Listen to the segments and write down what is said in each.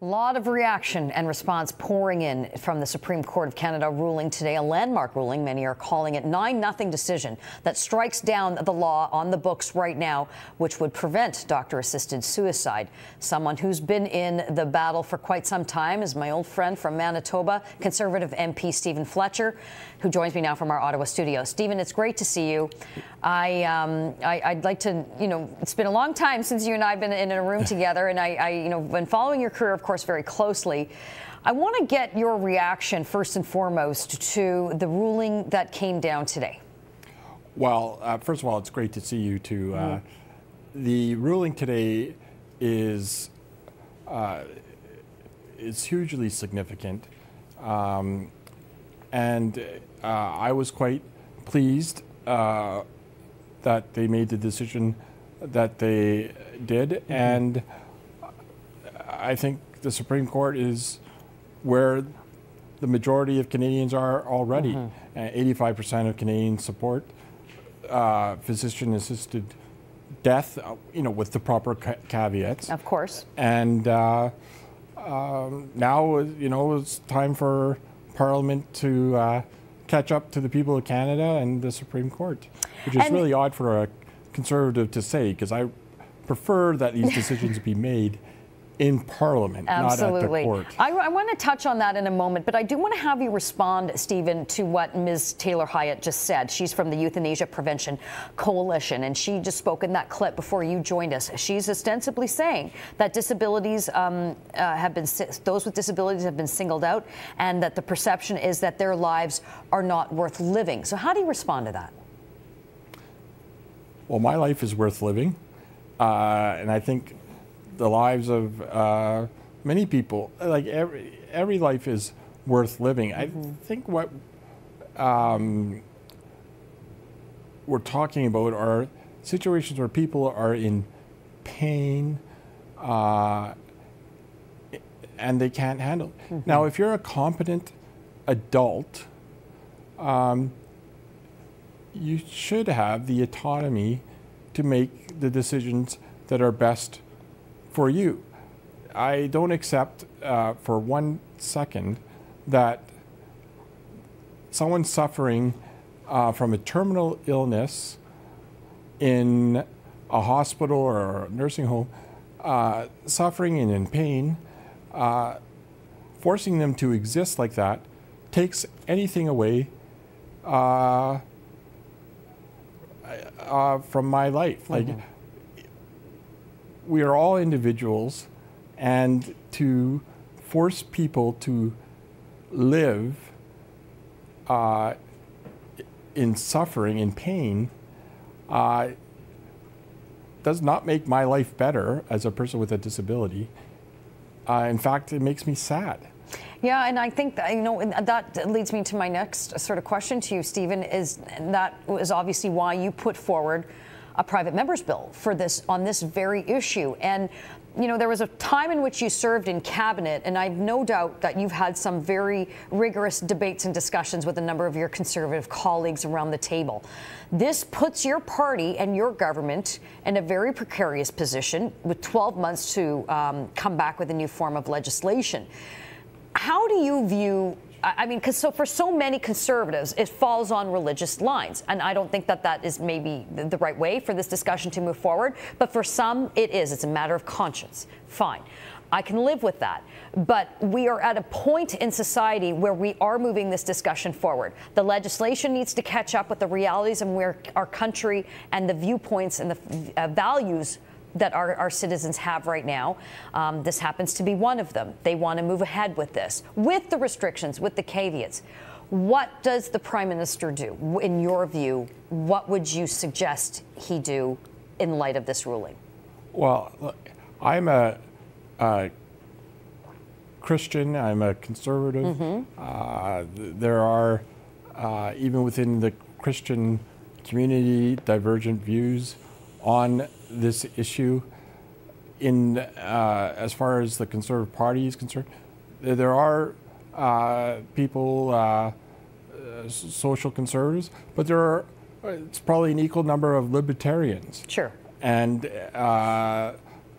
A lot of reaction and response pouring in from the Supreme Court of Canada ruling today, a landmark ruling. Many are calling it 9-0 decision that strikes down the law on the books right now, which would prevent doctor-assisted suicide. Someone who's been in the battle for quite some time is my old friend from Manitoba, Conservative MP Stephen Fletcher, who joins me now from our Ottawa studio. Stephen, it's great to see you. I'd like to, it's been a long time since you and I have been in a room together, and I've been following your career, of course, very closely. I want to get your reaction first and foremost to the ruling that came down today. Well, first of all, it's great to see you too. The ruling today is hugely significant, and I was quite pleased that they made the decision that they did, and I think the Supreme Court is where the majority of Canadians are already. 85% of Canadians support physician-assisted death, with the proper caveats. Of course. And now, it's time for Parliament to catch up to the people of Canada and the Supreme Court, which is really odd for a Conservative to say, because I prefer that these decisions be made in Parliament, absolutely, not at the court. I want to touch on that in a moment, but I do want to have you respond, Stephen, to what Ms. Taylor Hyatt just said. She's from the Euthanasia Prevention Coalition, and she just spoke in that clip before you joined us. She's ostensibly saying that disabilities those with disabilities have been singled out, and that the perception is that their lives are not worth living. So how do you respond to that? Well, my life is worth living, and I think the lives of many people, like every life is worth living. I think what we're talking about are situations where people are in pain and they can't handle it. Now, if you're a competent adult, you should have the autonomy to make the decisions that are best for you. I don't accept for 1 second that someone suffering from a terminal illness in a hospital or a nursing home, suffering and in pain, forcing them to exist like that takes anything away from my life. Like, we are all individuals, and to force people to live in suffering, in pain, does not make my life better as a person with a disability. In fact, it makes me sad. Yeah, and I think that, that leads me to my next sort of question to you, Stephen, is that was obviously why you put forward a private member's bill for this, on this very issue. And there was a time in which you served in cabinet, and I've no doubt that you've had some very rigorous debates and discussions with a number of your Conservative colleagues around the table. This puts your party and your government in a very precarious position with 12 months to come back with a new form of legislation. How do you view, because for so many Conservatives, it falls on religious lines. And I don't think that that is maybe the right way for this discussion to move forward. But for some, it is. It's a matter of conscience. Fine. I can live with that. But we are at a point in society where we are moving this discussion forward. The legislation needs to catch up with the realities and where our country and the viewpoints and the values that our citizens have right now. This happens to be one of them. They want to move ahead with this, with the restrictions, with the caveats. What does the Prime Minister do? In your view, what would you suggest he do in light of this ruling? Well, look, I'm a Christian, I'm a conservative. There are, even within the Christian community, divergent views on this issue. In as far as the Conservative Party is concerned, there are people, social conservatives, but there are it's probably an equal number of libertarians. Sure. And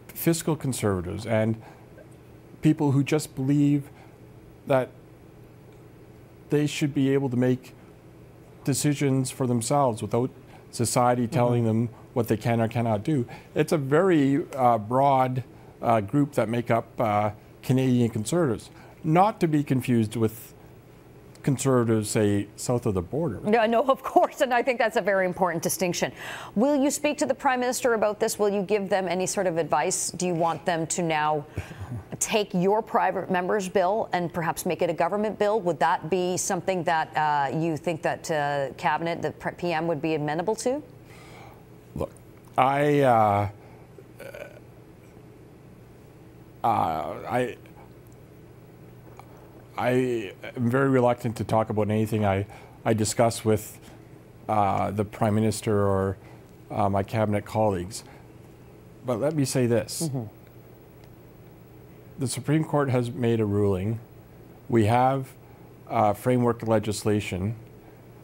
fiscal conservatives and people who just believe that they should be able to make decisions for themselves without society telling them what they can or cannot do. It's a very broad group that make up Canadian Conservatives, not to be confused with Conservatives, say, south of the border. No, of course, and I think that's a very important distinction. Will you speak to the Prime Minister about this? Will you give them any sort of advice? Do you want them to now take your private member's bill and perhaps make it a government bill? Would that be something that you think that Cabinet, the PM, would be amenable to? Look, I am very reluctant to talk about anything I discuss with the Prime Minister or my Cabinet colleagues. But let me say this. The Supreme Court has made a ruling. We have framework legislation.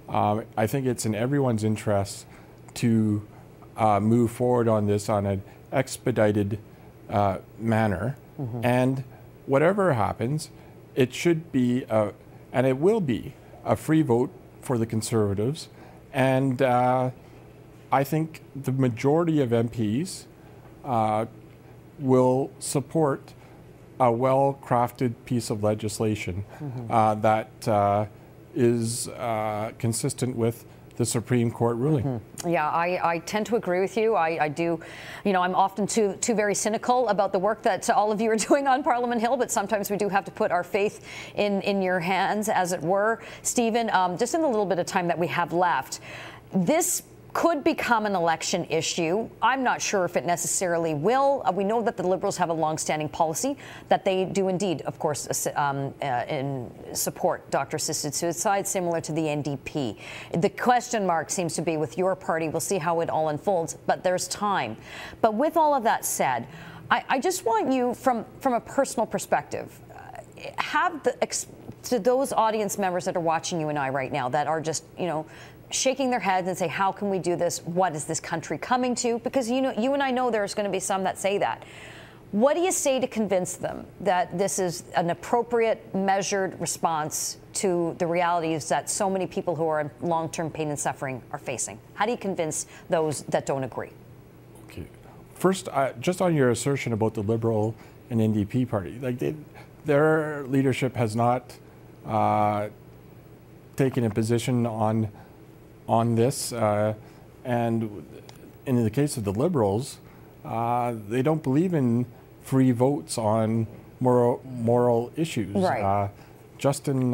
I think it's in everyone's interest to move forward on this on an expedited manner. And whatever happens, it should be, and it will be, a free vote for the Conservatives. And I think the majority of MPs will support a well-crafted piece of legislation that is consistent with the Supreme Court ruling. Yeah, I tend to agree with you. I do, you know, I'm often too very cynical about the work that all of you are doing on Parliament Hill, but sometimes we do have to put our faith in your hands, as it were. Stephen, just in the little bit of time that we have left, this could become an election issue. I'm not sure if it necessarily will. We know that the Liberals have a long-standing policy that they do indeed, of course, in support doctor-assisted suicide, similar to the NDP. The question mark seems to be with your party. We'll see how it all unfolds, but there's time. But with all of that said, I just want you, from a personal perspective, to those audience members that are watching you and I right now that are just, you know, shaking their heads and say, how can we do this? What is this country coming to? Because you and I know there's going to be some that say that. What do you say to convince them that this is an appropriate, measured response to the realities that so many people who are in long-term pain and suffering are facing? How do you convince those that don't agree? Okay. First, just on your assertion about the Liberal and NDP party, like their leadership has not taken a position on this, and in the case of the Liberals, they don't believe in free votes on moral issues. Right. Justin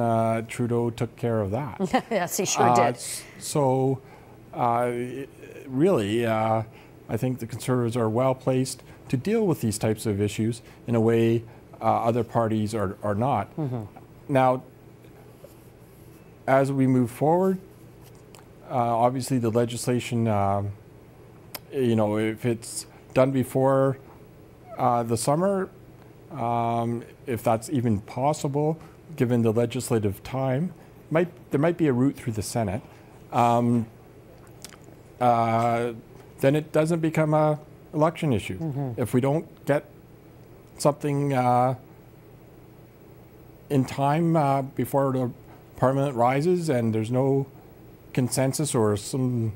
Trudeau took care of that. Yes, he sure did. So, really, I think the Conservatives are well placed to deal with these types of issues in a way other parties are not. Now, as we move forward, obviously, the legislation, you know, if it's done before the summer, if that's even possible, given the legislative time, there might be a route through the Senate. Then it doesn't become an election issue. If we don't get something in time before the Parliament rises and there's no consensus or some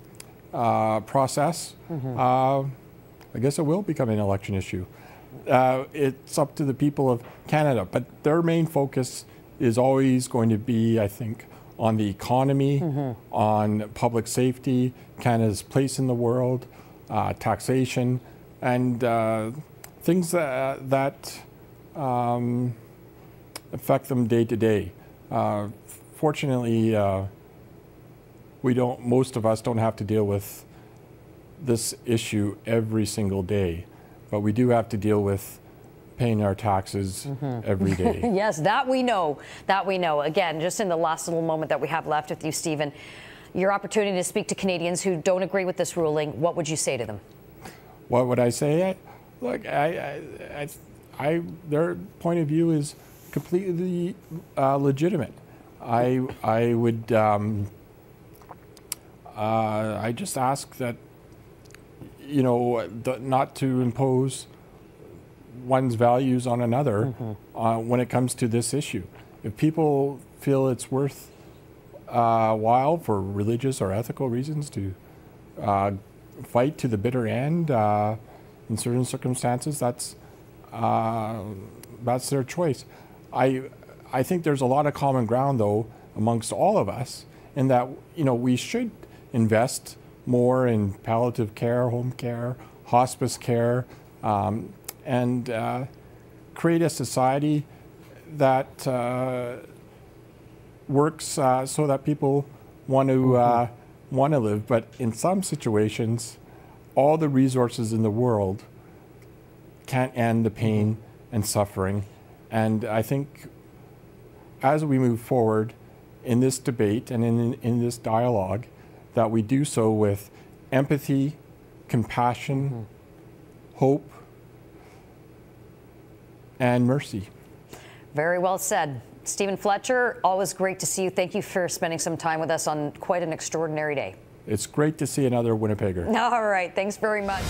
process, I guess it will become an election issue. It's up to the people of Canada, but their main focus is always going to be, I think, on the economy, on public safety, Canada's place in the world, taxation, and things that affect them day to day. Fortunately, most of us don't have to deal with this issue every single day, but we do have to deal with paying our taxes every day. Yes, that we know. That we know. Again, just in the last little moment that we have left with you, Stephen, your opportunity to speak to Canadians who don't agree with this ruling, what would you say to them? What would I say? Look, their point of view is completely legitimate. I would I just ask that, you know, not to impose one's values on another when it comes to this issue. If people feel it's worth while for religious or ethical reasons to fight to the bitter end in certain circumstances, that's their choice. I think there's a lot of common ground, though, amongst all of us, in that we should invest more in palliative care, home care, hospice care, and create a society that works so that people want to live. But in some situations, all the resources in the world can't end the pain and suffering. And I think as we move forward in this debate and in this dialogue, that we do so with empathy, compassion, hope, and mercy. Very well said. Stephen Fletcher, always great to see you. Thank you for spending some time with us on quite an extraordinary day. It's great to see another Winnipegger. All right, thanks very much.